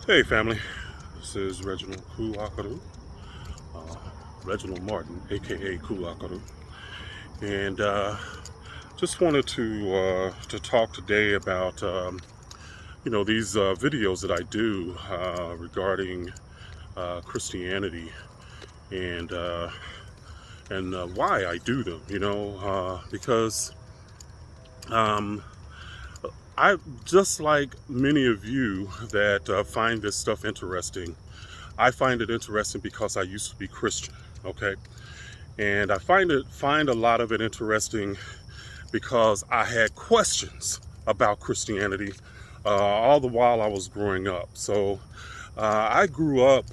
Hey family, this is Reginald Kuakaru, uh, Reginald Martin, aka Kuakaru, and just wanted to talk today about these videos that I do regarding Christianity and why I do them. Because um, I just like many of you that find this stuff interesting. I find it interesting because I used to be Christian, okay? And I find a lot of it interesting because I had questions about Christianity all the while I was growing up. So I grew up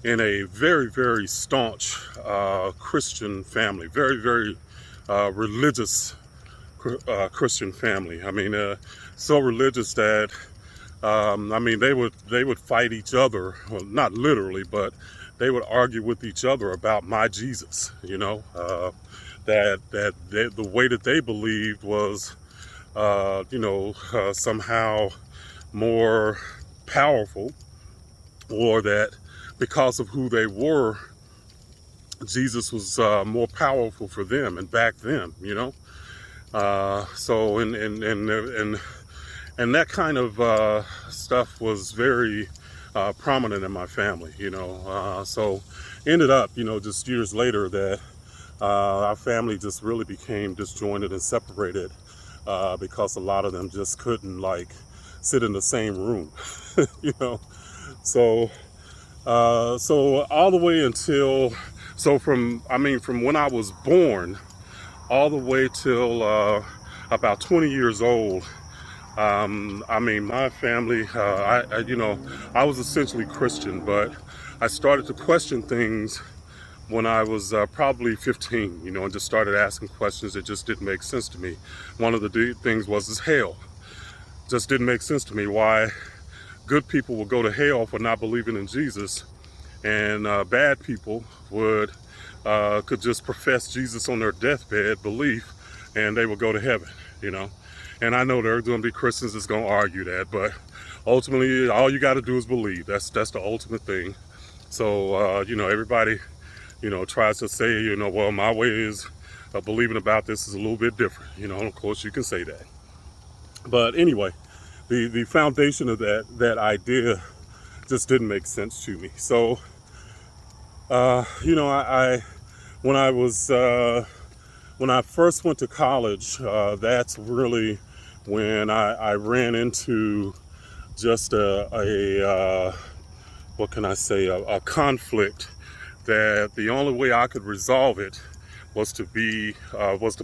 in a very, very staunch Christian family, very, very religious Christian family. I mean, so religious that they would fight each other, well, not literally, but they would argue with each other about my Jesus. The way that they believed was, somehow more powerful, or that because of who they were, Jesus was more powerful for them and back them. So and that kind of stuff was very prominent in my family, so ended up, just years later that our family just really became disjointed and separated because a lot of them just couldn't sit in the same room, you know. So so all the way until, from when I was born all the way till about 20 years old. My family, I was essentially Christian, but I started to question things when I was probably 15, and just started asking questions that just didn't make sense to me. One of the things was hell. Just didn't make sense to me why good people would go to hell for not believing in Jesus, and bad people could just profess Jesus on their deathbed, belief, and they would go to heaven. And I know there are going to be Christians that's going to argue that, but ultimately, all you got to do is believe. That's the ultimate thing. So, everybody, tries to say, well, my way is believing about this is a little bit different. Of course, you can say that. But anyway, the foundation of that idea just didn't make sense to me. So, I when I was when I first went to college, that's really when I ran into just what can I say, a conflict that the only way I could resolve it was to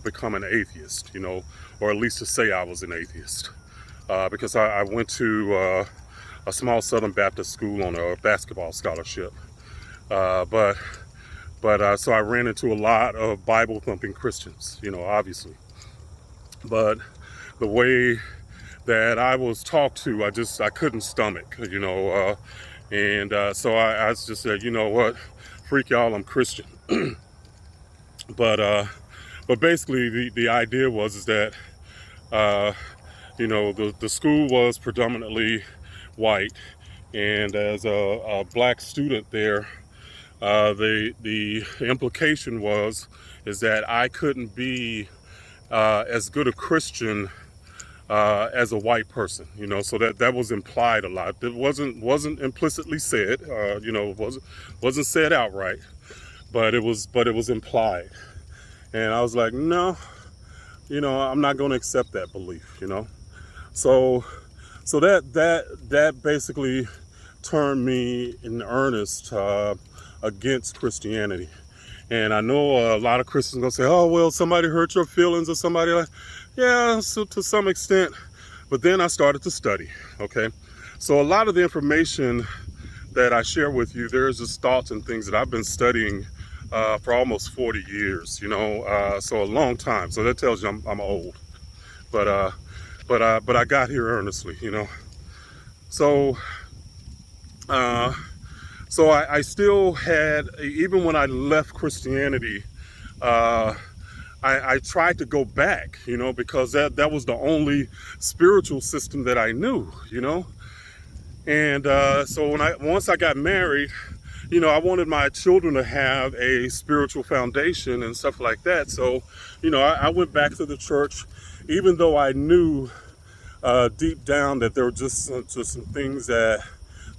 become an atheist, or at least to say I was an atheist, because I went to a small Southern Baptist school on a basketball scholarship, but so I ran into a lot of Bible thumping Christians, obviously. But the way that I was talked to, I couldn't stomach, so I just said, you know what, freak y'all, I'm Christian. But basically the idea was that the school was predominantly white, and as a black student there, the implication is that I couldn't be as good a Christian as a white person, so that was implied a lot. It wasn't implicitly said, wasn't said outright, but it was implied. And I was like, no, I'm not going to accept that belief, So that basically turned me in earnest against Christianity. And I know a lot of Christians are going to say, oh, well, somebody hurt your feelings, or somebody yeah, so to some extent. But then I started to study, okay? So a lot of the information that I share with you, there's just thoughts and things that I've been studying for almost 40 years, so a long time. So that tells you I'm old. But I got here earnestly, So so I still had, even when I left Christianity, I tried to go back, because that was the only spiritual system that I knew, And so once I got married, I wanted my children to have a spiritual foundation and stuff like that. So, I went back to the church, even though I knew deep down that there were just some things that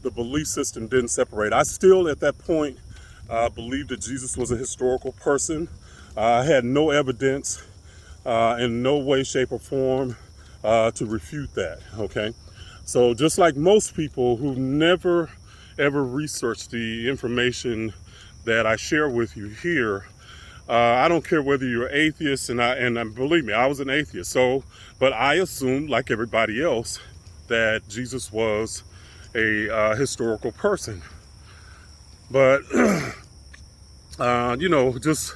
the belief system didn't separate. I still, at that point, believed that Jesus was a historical person. I had no evidence in no way, shape, or form to refute that. Okay, so just like most people who never ever researched the information that I share with you here, I don't care whether you're atheist, and believe me, I was an atheist. So, but I assumed, like everybody else, that Jesus was a historical person. But just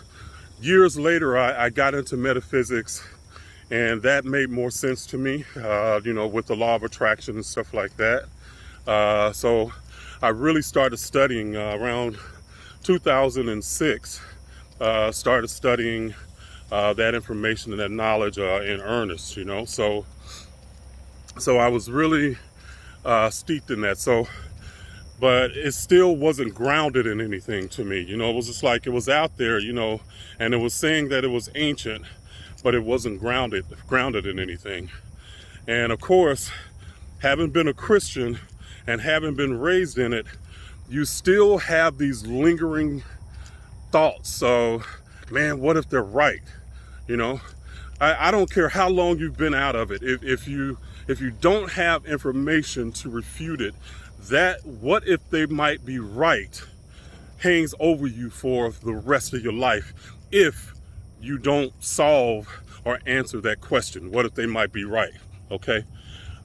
years later, I got into metaphysics, and that made more sense to me. With the law of attraction and stuff like that. So I really started studying around 2006. Started studying that information and that knowledge in earnest, So I was really steeped in that. So, but it still wasn't grounded in anything to me. It was just like it was out there, and it was saying that it was ancient, but it wasn't grounded in anything. And of course, having been a Christian and having been raised in it, you still have these lingering thoughts. So, man, what if they're right? I don't care how long you've been out of it. If you don't have information to refute it, that what if they might be right hangs over you for the rest of your life if you don't solve or answer that question. What if they might be right? Okay,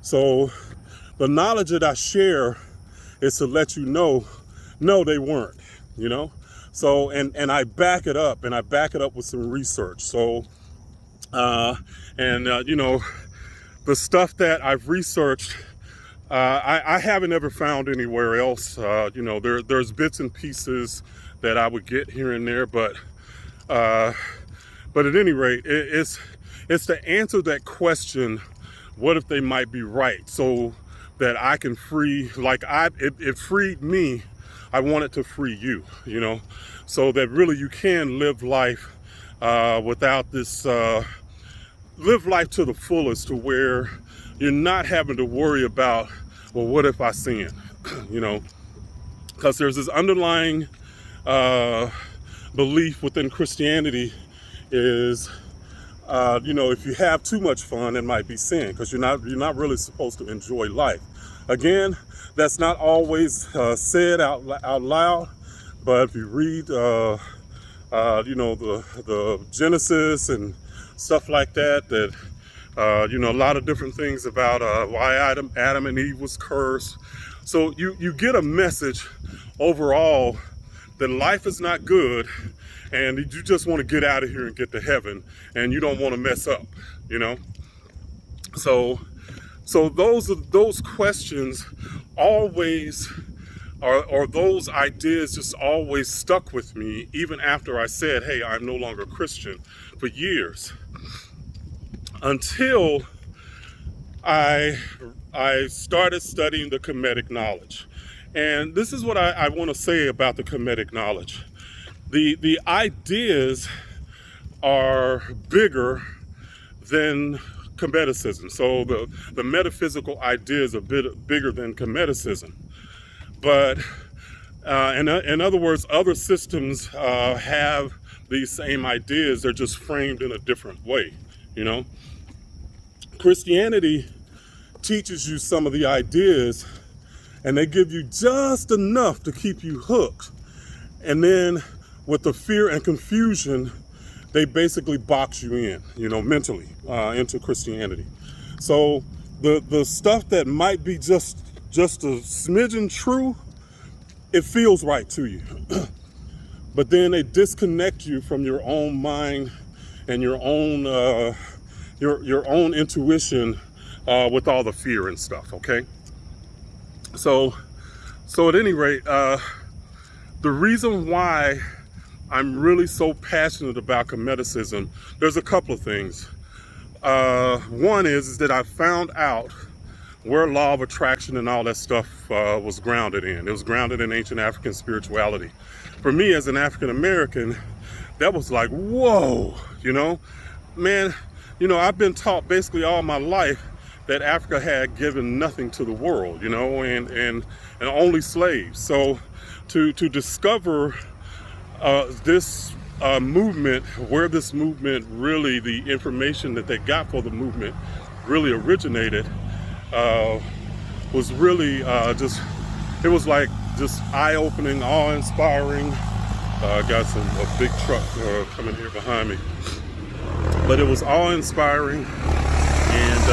so the knowledge that I share is to let you know, no, they weren't, So, and I back it up, with some research. So, the stuff that I've researched, I haven't ever found anywhere else. There's bits and pieces that I would get here and there, but at any rate, it's to answer that question, what if they might be right? So that I can free, it freed me. I want it to free you, so that really you can live life without this, live life to the fullest, to where you're not having to worry about, well, what if I sin? Because there's this underlying belief within Christianity is, if you have too much fun, it might be sin, because you're not really supposed to enjoy life. Again, that's not always said out loud, but if you read, the Genesis and stuff like that, a lot of different things about why Adam and Eve was cursed. So you get a message overall that life is not good, and you just want to get out of here and get to heaven, and you don't want to mess up, So those questions always, or those ideas just always stuck with me, even after I said, hey, I'm no longer a Christian, for years, until I started studying the Kemetic knowledge. And this is what I want to say about the Kemetic knowledge. The ideas are bigger than Kemeticism. So the metaphysical ideas are a bit bigger than Kemeticism. But in other words, other systems have these same ideas. They're just framed in a different way, Christianity teaches you some of the ideas, and they give you just enough to keep you hooked. And then with the fear and confusion, they basically box you in, mentally into Christianity. So the stuff that might be just a smidgen true, it feels right to you. But then they disconnect you from your own mind and your own intuition with all the fear and stuff, okay? So at any rate, the reason why I'm really so passionate about Kemeticism, there's a couple of things. One is that I found out where law of attraction and all that stuff was grounded in. It was grounded in ancient African spirituality. For me as an African American, that was like, whoa, man, I've been taught basically all my life that Africa had given nothing to the world, and only slaves. So to discover this movement, where this movement really, the information that they got for the movement really originated, was really it was like just eye-opening, awe-inspiring. Got a big truck coming here behind me, but it was awe-inspiring, and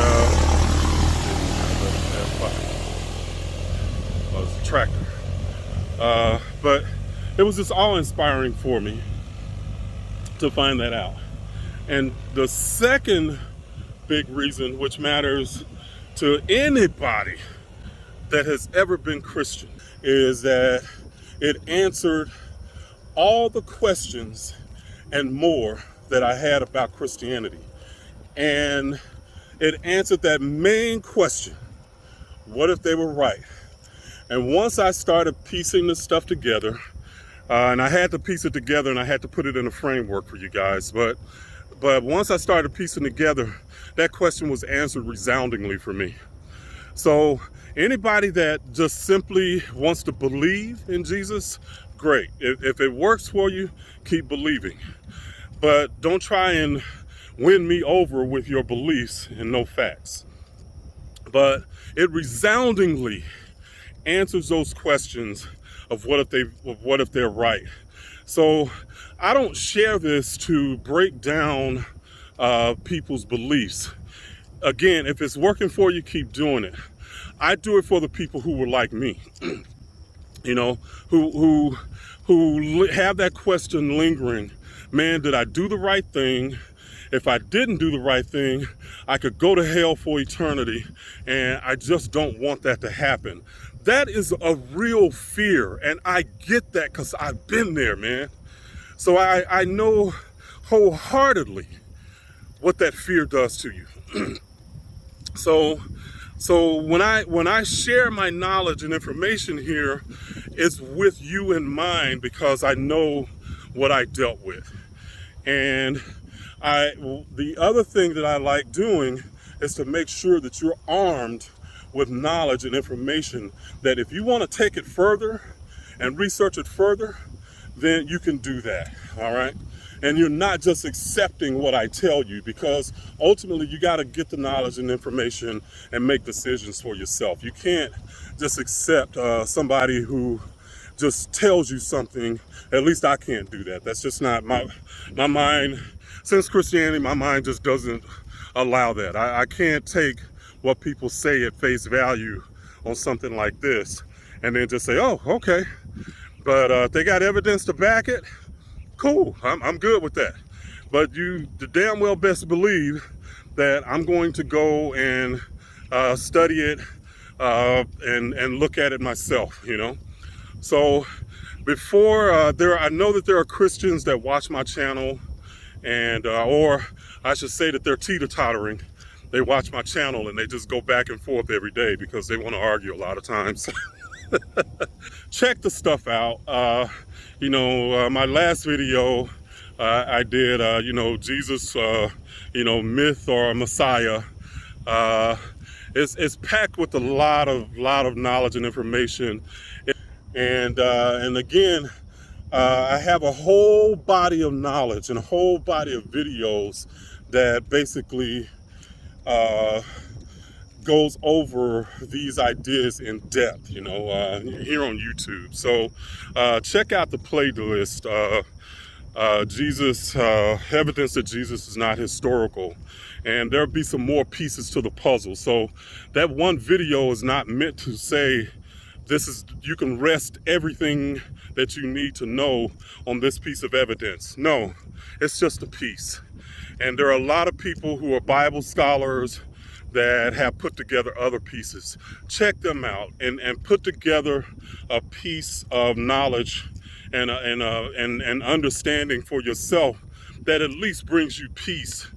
it was a tractor, but it was just awe-inspiring for me to find that out. And the second big reason, which matters to anybody that has ever been Christian, is that it answered all the questions and more that I had about Christianity. And it answered that main question: what if they were right? And once I started piecing this stuff together, and I had to piece it together and I had to put it in a framework for you guys, but once I started piecing together, that question was answered resoundingly for me. So anybody that just simply wants to believe in Jesus, great. If it works for you, keep believing. But don't try and win me over with your beliefs and no facts. But it resoundingly answers those questions of what if they're right. So I don't share this to break down people's beliefs. Again, if it's working for you, keep doing it. I do it for the people who were like me, who have that question lingering. Man, did I do the right thing? If I didn't do the right thing, I could go to hell for eternity, and I just don't want that to happen. That is a real fear, and I get that because I've been there, man. So I know wholeheartedly what that fear does to you. So when I share my knowledge and information here, it's with you in mind because I know what I dealt with. And the other thing that I like doing is to make sure that you're armed with knowledge and information that if you want to take it further and research it further, then you can do that, all right? And you're not just accepting what I tell you, because ultimately you got to get the knowledge and information and make decisions for yourself. You can't just accept somebody who just tells you something. At least I can't do that. That's just not my mind. Since Christianity, my mind just doesn't allow that. I can't take what people say at face value on something like this and then just say, oh, okay. But they got evidence to back it. Cool, I'm good with that. But you the damn well best believe that I'm going to go and study it and look at it myself, So before I know that there are Christians that watch my channel, and or I should say that they're teeter-tottering. They watch my channel and they just go back and forth every day because they want to argue a lot of times. Check the stuff out. My last video I did, Jesus, myth or Messiah. It's packed with a lot of knowledge and information, and again, I have a whole body of knowledge and a whole body of videos that basically goes over these ideas in depth, here on YouTube. So check out the playlist, Jesus, evidence that Jesus is not historical. And there'll be some more pieces to the puzzle. So that one video is not meant to say you can rest everything that you need to know on this piece of evidence. No, it's just a piece. And there are a lot of people who are Bible scholars that have put together other pieces. Check them out and put together a piece of knowledge and understanding for yourself that at least brings you peace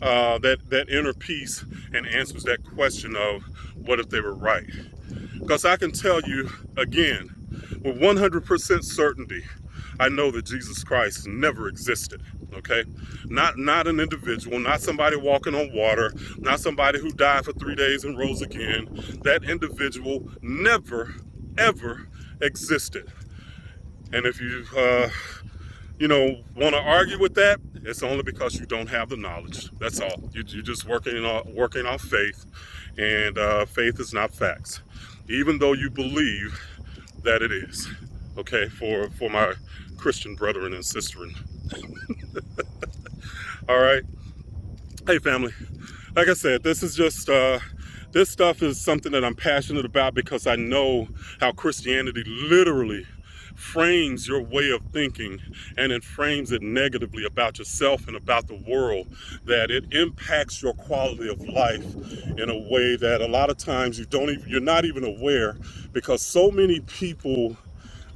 that inner peace and answers that question of what if they were right. Because I can tell you again, with 100% certainty, I know that Jesus Christ never existed. Okay, not an individual, not somebody walking on water, not somebody who died for 3 days and rose again. That individual never, ever existed. And if you want to argue with that, it's only because you don't have the knowledge. That's all. You're just working on faith, and faith is not facts, even though you believe that it is. Okay, for my Christian brethren and sisters. All right. Hey, family. Like I said, this is just this stuff is something that I'm passionate about because I know how Christianity literally frames your way of thinking, and it frames it negatively about yourself and about the world, that it impacts your quality of life in a way that a lot of times you're not even aware, because so many people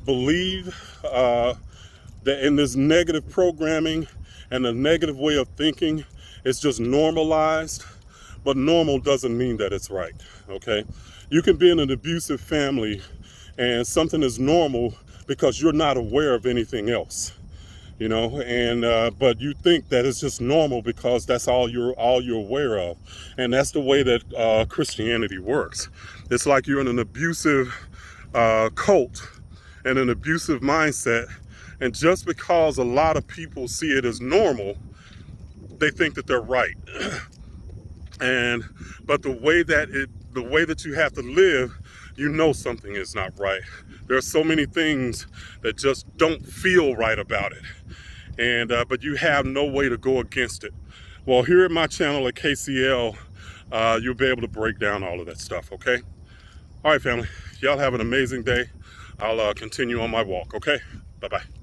believe that in this negative programming and the negative way of thinking, it's just normalized. But normal doesn't mean that it's right, okay? You can be in an abusive family and something is normal because you're not aware of anything else, and but you think that it's just normal because that's all you're aware of. And that's the way that Christianity works. It's like you're in an abusive cult and an abusive mindset, and just because a lot of people see it as normal, they think that they're right. But the way that you have to live, something is not right. There are so many things that just don't feel right about it, and but you have no way to go against it. Well, here at my channel at KCL, you'll be able to break down all of that stuff. Okay. All right, family. Y'all have an amazing day. I'll continue on my walk. Okay. Bye bye.